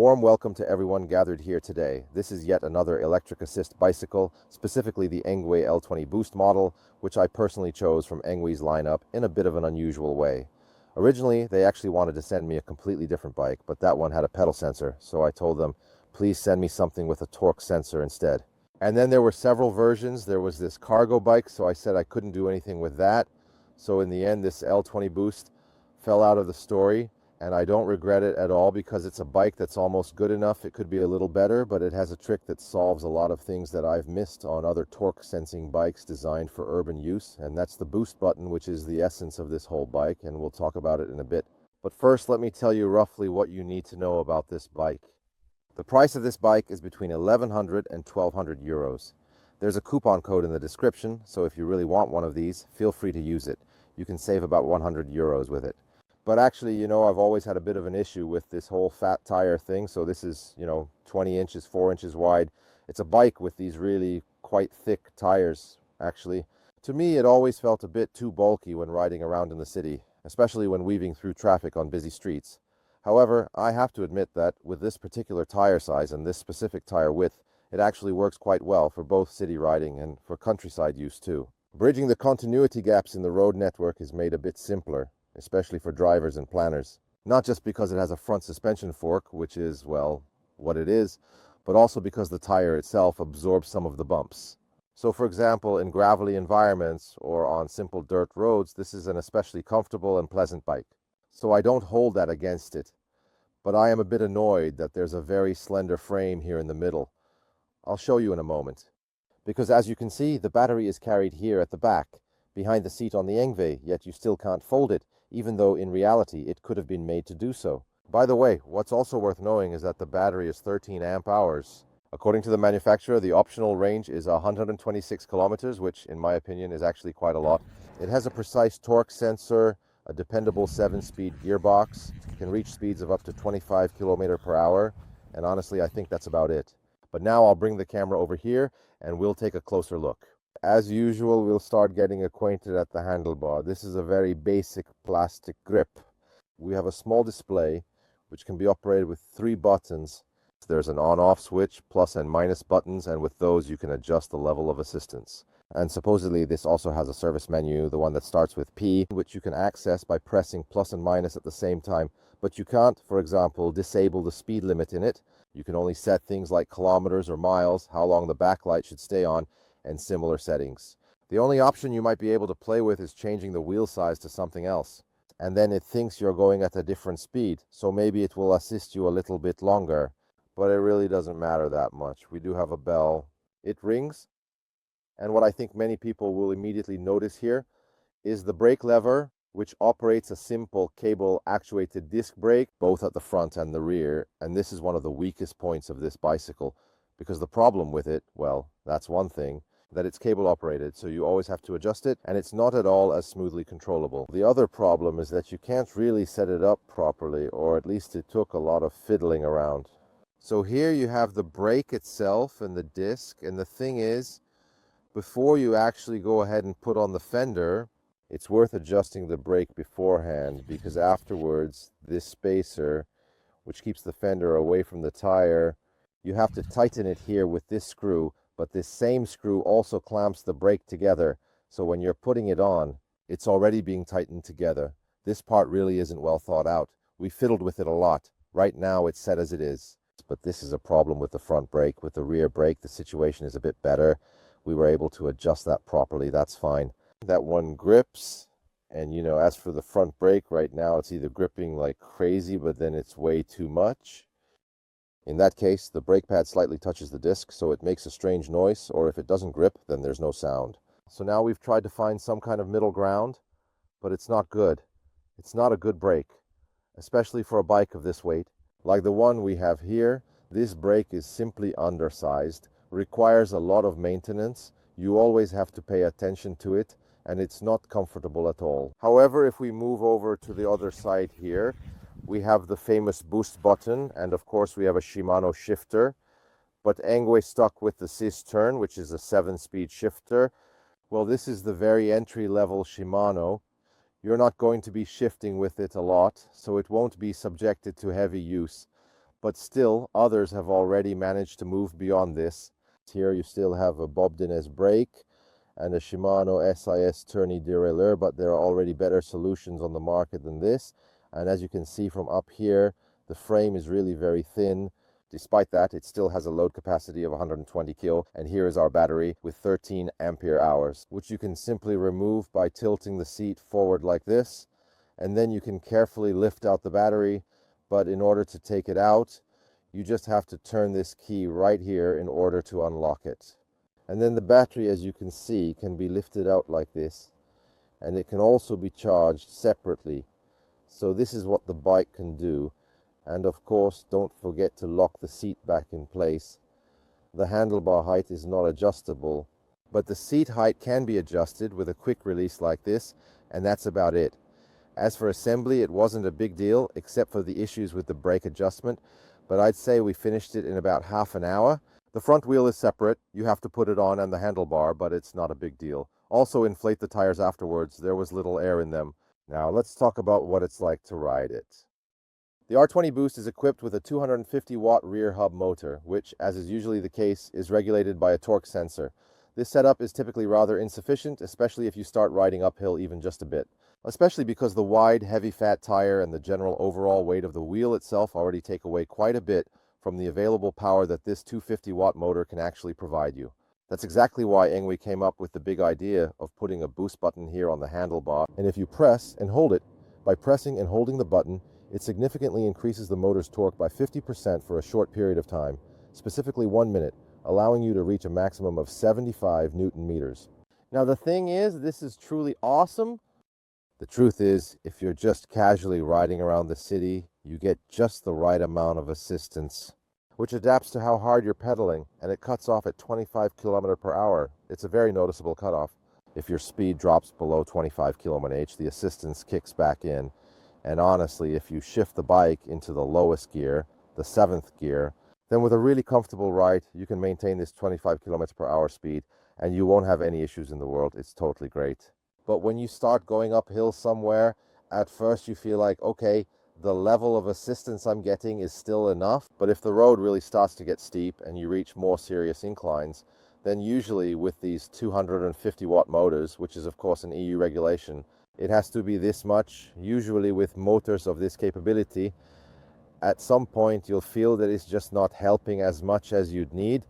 warm welcome to everyone gathered here today. This is yet another electric assist bicycle, specifically the Engwe L20 Boost model, which I personally chose from Engwe's lineup in a bit of an unusual way. Originally, they actually wanted to send me a completely different bike, but that one had a pedal sensor, so I told them, please send me something with a torque sensor instead. And then there were several versions. There was this cargo bike, so I said I couldn't do anything with that. So in the end, this L20 Boost fell out of the story. And I don't regret it at all because it's a bike that's almost good enough. It could be a little better, but it has a trick that solves a lot of things that I've missed on other torque sensing bikes designed for urban use. And that's the boost button, which is the essence of this whole bike. And we'll talk about it in a bit. But first, let me tell you roughly what you need to know about this bike. The price of this bike is between 1,100 and 1,200 euros. There's a coupon code in the description, so if you really want one of these, feel free to use it. You can save about 100 euros with it. But actually, I've always had a bit of an issue with this whole fat tire thing. So this is, 20 inches, 4 inches wide. It's a bike with these really quite thick tires, actually. To me, it always felt a bit too bulky when riding around in the city, especially when weaving through traffic on busy streets. However, I have to admit that with this particular tire size and this specific tire width, it actually works quite well for both city riding and for countryside use too. Bridging the continuity gaps in the road network is made a bit simpler, especially for drivers and planners. Not just because it has a front suspension fork, which is, well, what it is, but also because the tire itself absorbs some of the bumps. So for example, in gravelly environments or on simple dirt roads, this is an especially comfortable and pleasant bike. So I don't hold that against it, but I am a bit annoyed that there's a very slender frame here in the middle. I'll show you in a moment. Because as you can see, the battery is carried here at the back, behind the seat on the Engwe, yet you still can't fold it, even though in reality it could have been made to do so. By the way, what's also worth knowing is that the battery is 13 amp hours. According to the manufacturer, the optional range is 126 kilometers, which in my opinion is actually quite a lot. It has a precise torque sensor, a dependable 7-speed gearbox, can reach speeds of up to 25 km per hour, and honestly I think that's about it. But now I'll bring the camera over here and we'll take a closer look. As usual, we'll start getting acquainted at the handlebar. This is a very basic plastic grip. We have a small display which can be operated with 3 buttons. There's an on-off switch, plus and minus buttons, and with those you can adjust the level of assistance. And supposedly this also has a service menu, the one that starts with P, which you can access by pressing plus and minus at the same time. But you can't, for example, disable the speed limit in it. You can only set things like kilometers or miles, how long the backlight should stay on, and similar settings. The only option you might be able to play with is changing the wheel size to something else. And then it thinks you're going at a different speed, so maybe it will assist you a little bit longer. But it really doesn't matter that much. We do have a bell. It rings. And what I think many people will immediately notice here is the brake lever, which operates a simple cable actuated disc brake, both at the front and the rear. And this is one of the weakest points of this bicycle, because the problem with it, well, that's one thing, that it's cable operated, so you always have to adjust it, and it's not at all as smoothly controllable. The other problem is that you can't really set it up properly, or at least it took a lot of fiddling around. So here you have the brake itself and the disc, and the thing is, before you actually go ahead and put on the fender, it's worth adjusting the brake beforehand, because afterwards this spacer, which keeps the fender away from the tire, you have to tighten it here with this screw, but this same screw also clamps the brake together, so when you're putting it on, it's already being tightened together. This part really isn't well thought out. We fiddled with it a lot. Right now it's set as it is. But this is a problem with the front brake. With the rear brake, the situation is a bit better. We were able to adjust that properly. That's fine. That one grips, and as for the front brake, right now it's either gripping like crazy, but then it's way too much. In that case, the brake pad slightly touches the disc, so it makes a strange noise, or if it doesn't grip, then there's no sound. So now we've tried to find some kind of middle ground, but it's not good. It's not a good brake, especially for a bike of this weight. Like the one we have here, this brake is simply undersized, requires a lot of maintenance. You always have to pay attention to it, and it's not comfortable at all. However, if we move over to the other side here, we have the famous boost button, and of course we have a Shimano shifter, but Engwe stuck with the Cimb, which is a 7-speed shifter. Well, this is the very entry-level Shimano. You're not going to be shifting with it a lot, so it won't be subjected to heavy use. but still others have already managed to move beyond this. Here you still have a Bobdines brake and a Shimano SIS tourney derailleur, but there are already better solutions on the market than this. And as you can see from up here, the frame is really very thin. Despite that, it still has a load capacity of 120 kilo, and here is our battery with 13 ampere hours, which you can simply remove by tilting the seat forward like this, and then you can carefully lift out the battery. But in order to take it out, you just have to turn this key right here in order to unlock it. And then the battery, as you can see, can be lifted out like this, and it can also be charged separately. So this is what the bike can do. And of course, don't forget to lock the seat back in place. The handlebar height is not adjustable, but the seat height can be adjusted with a quick release like this, and that's about it. As for assembly, it wasn't a big deal, except for the issues with the brake adjustment, but I'd say we finished it in about half an hour. The front wheel is separate, you have to put it on, and the handlebar, but it's not a big deal. Also inflate the tires afterwards, there was little air in them. Now let's talk about what it's like to ride it. The R20 Boost is equipped with a 250 watt rear hub motor, which, as is usually the case, is regulated by a torque sensor. This setup is typically rather insufficient, especially if you start riding uphill even just a bit. Especially because the wide, heavy fat tire and the general overall weight of the wheel itself already take away quite a bit from the available power that this 250 watt motor can actually provide you. That's exactly why Engwe came up with the big idea of putting a boost button here on the handlebar, and if you press and hold it, by pressing and holding the button, it significantly increases the motor's torque by 50% for a short period of time, specifically 1 minute, allowing you to reach a maximum of 75 Newton meters. Now the thing is, this is truly awesome. The truth is, if you're just casually riding around the city, you get just the right amount of assistance, which adapts to how hard you're pedaling, and it cuts off at 25 km per hour. It's a very noticeable cutoff. If your speed drops below 25 km/h, the assistance kicks back in. And honestly, if you shift the bike into the lowest gear, the 7th gear, then with a really comfortable ride, you can maintain this 25 km per hour speed, and you won't have any issues in the world. It's totally great. But when you start going uphill somewhere, at first you feel like, okay, the level of assistance I'm getting is still enough. But if the road really starts to get steep and you reach more serious inclines, then usually with these 250 watt motors, which is of course an EU regulation, it has to be this much. Usually with motors of this capability, at some point you'll feel that it's just not helping as much as you'd need.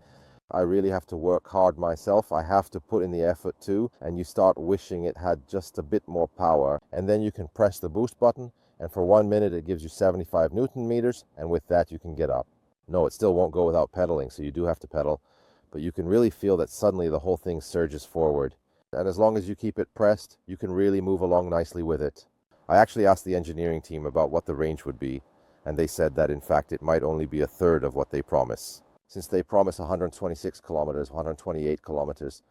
I really have to work hard myself. I have to put in the effort too, and you start wishing it had just a bit more power. And then you can press the boost button, and for 1 minute it gives you 75 Newton meters, and with that you can get up. No, it still won't go without pedaling, so you do have to pedal, but you can really feel that suddenly the whole thing surges forward. And as long as you keep it pressed, you can really move along nicely with it. I actually asked the engineering team about what the range would be, and they said that in fact it might only be a third of what they promise. Since they promise 126 kilometers, 128 kilometers,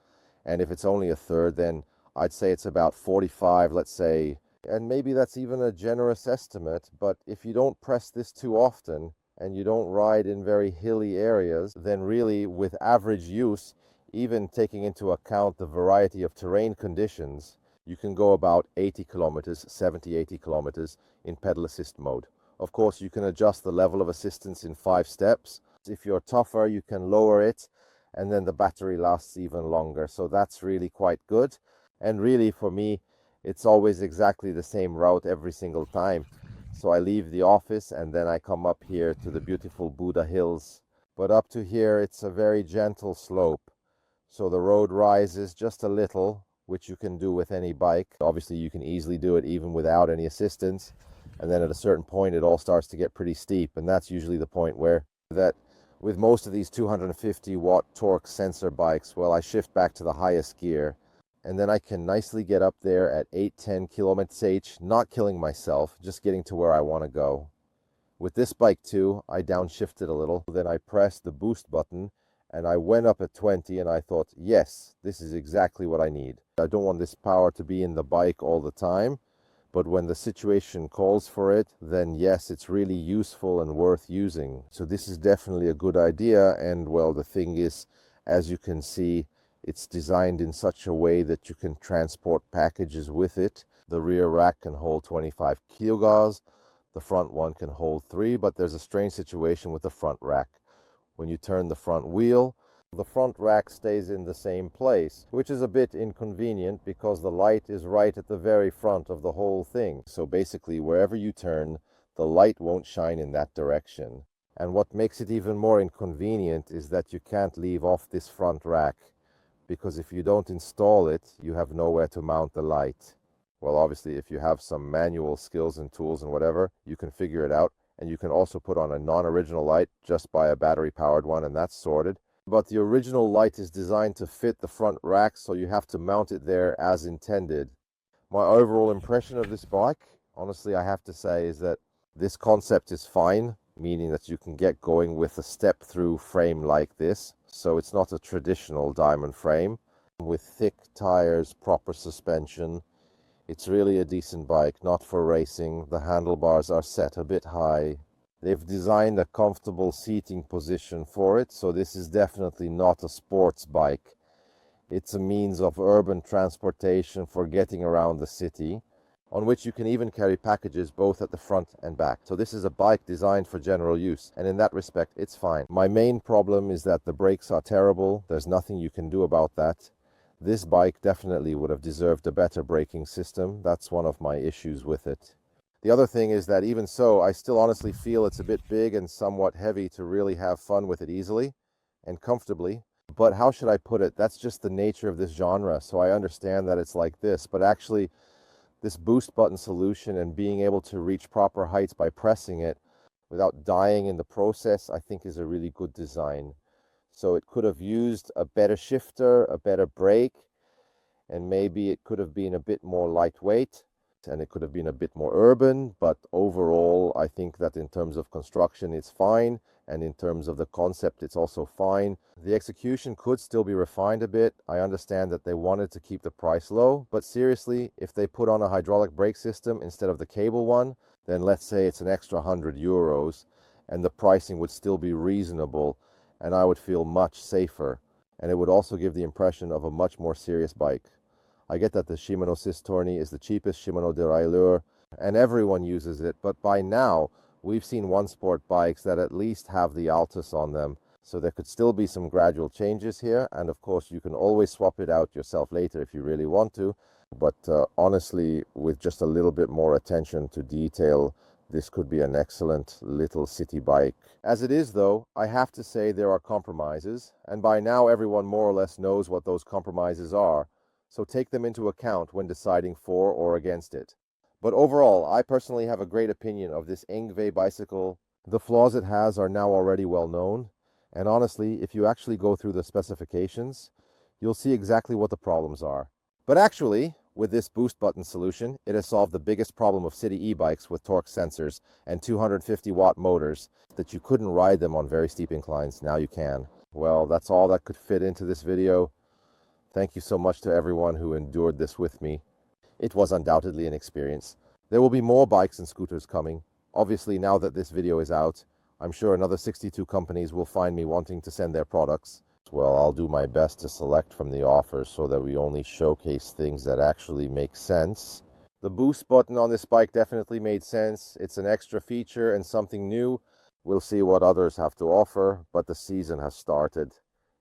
and if it's only a third, then I'd say it's about 45, let's say, and maybe that's even a generous estimate, but if you don't press this too often, and you don't ride in very hilly areas, then really with average use, even taking into account the variety of terrain conditions, you can go about 80 kilometers, 70, 80 kilometers in pedal assist mode. Of course, you can adjust the level of assistance in 5 steps. If you're tougher, you can lower it, and then the battery lasts even longer. So that's really quite good. And really for me, it's always exactly the same route every single time. So I leave the office and then I come up here to the beautiful Buddha Hills. But up to here, it's a very gentle slope. So the road rises just a little, which you can do with any bike. Obviously, you can easily do it even without any assistance. And then at a certain point, it all starts to get pretty steep. And that's usually the point where that with most of these 250 watt torque sensor bikes, well, I shift back to the highest gear. And then I can nicely get up there at 8-10 km/h, not killing myself, just getting to where I want to go. With this bike too, I downshifted a little. Then I pressed the boost button and I went up at 20 and I thought, yes, this is exactly what I need. I don't want this power to be in the bike all the time, but when the situation calls for it, then yes, it's really useful and worth using. So this is definitely a good idea. And well, the thing is, as you can see, it's designed in such a way that you can transport packages with it. The rear rack can hold 25 kilograms. The front one can hold 3, but there's a strange situation with the front rack. When you turn the front wheel, the front rack stays in the same place, which is a bit inconvenient because the light is right at the very front of the whole thing. So basically, wherever you turn, the light won't shine in that direction. And what makes it even more inconvenient is that you can't leave off this front rack, because if you don't install it, you have nowhere to mount the light. Well, obviously, if you have some manual skills and tools and whatever, you can figure it out. And you can also put on a non-original light, just buy a battery-powered one, and that's sorted. But the original light is designed to fit the front rack, so you have to mount it there as intended. My overall impression of this bike, honestly, I have to say, is that this concept is fine, meaning that you can get going with a step-through frame like this. So it's not a traditional diamond frame. With thick tires, proper suspension, it's really a decent bike, not for racing. The handlebars are set a bit high. They've designed a comfortable seating position for it, so this is definitely not a sports bike. It's a means of urban transportation for getting around the city, on which you can even carry packages both at the front and back. So this is a bike designed for general use, and in that respect, it's fine. My main problem is that the brakes are terrible. There's nothing you can do about that. This bike definitely would have deserved a better braking system. That's one of my issues with it. The other thing is that even so, I still honestly feel it's a bit big and somewhat heavy to really have fun with it easily and comfortably. But how should I put it? That's just the nature of this genre. So I understand that it's like this, but actually this boost button solution and being able to reach proper heights by pressing it without dying in the process, I think is a really good design. So it could have used a better shifter, a better brake, and maybe it could have been a bit more lightweight, and it could have been a bit more urban. But overall, I think that in terms of construction, it's fine. And in terms of the concept, it's also fine. The execution could still be refined a bit. I understand that they wanted to keep the price low, but seriously, if they put on a hydraulic brake system instead of the cable one, then let's say it's an extra €100, and the pricing would still be reasonable, and I would feel much safer. And it would also give the impression of a much more serious bike. I get that the Shimano Sistorni is the cheapest Shimano derailleur, and everyone uses it, but by now, we've seen one sport bikes that at least have the Altus on them. So there could still be some gradual changes here, and of course you can always swap it out yourself later if you really want to. But honestly, with just a little bit more attention to detail, this could be an excellent little city bike. As it is though, I have to say there are compromises, and by now everyone more or less knows what those compromises are, so take them into account when deciding for or against it. But overall, I personally have a great opinion of this Engwe bicycle. The flaws it has are now already well known, and honestly, if you actually go through the specifications, you'll see exactly what the problems are. But actually, with this boost button solution, it has solved the biggest problem of city e-bikes with torque sensors and 250-watt motors, that you couldn't ride them on very steep inclines. Now you can. Well, that's all that could fit into this video. Thank you so much to everyone who endured this with me. It was undoubtedly an experience. There will be more bikes and scooters coming. Obviously, now that this video is out, I'm sure another 62 companies will find me wanting to send their products. Well, I'll do my best to select from the offers so that we only showcase things that actually make sense. The boost button on this bike definitely made sense. It's an extra feature and something new. We'll see what others have to offer, but the season has started.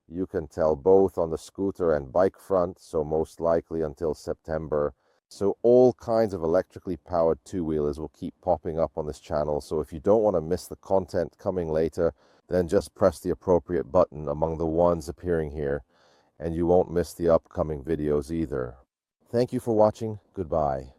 You can tell both on the scooter and bike front, so most likely until September. So all kinds of electrically powered two-wheelers will keep popping up on this channel. So if you don't want to miss the content coming later, then just press the appropriate button among the ones appearing here, and you won't miss the upcoming videos either. Thank you for watching. Goodbye.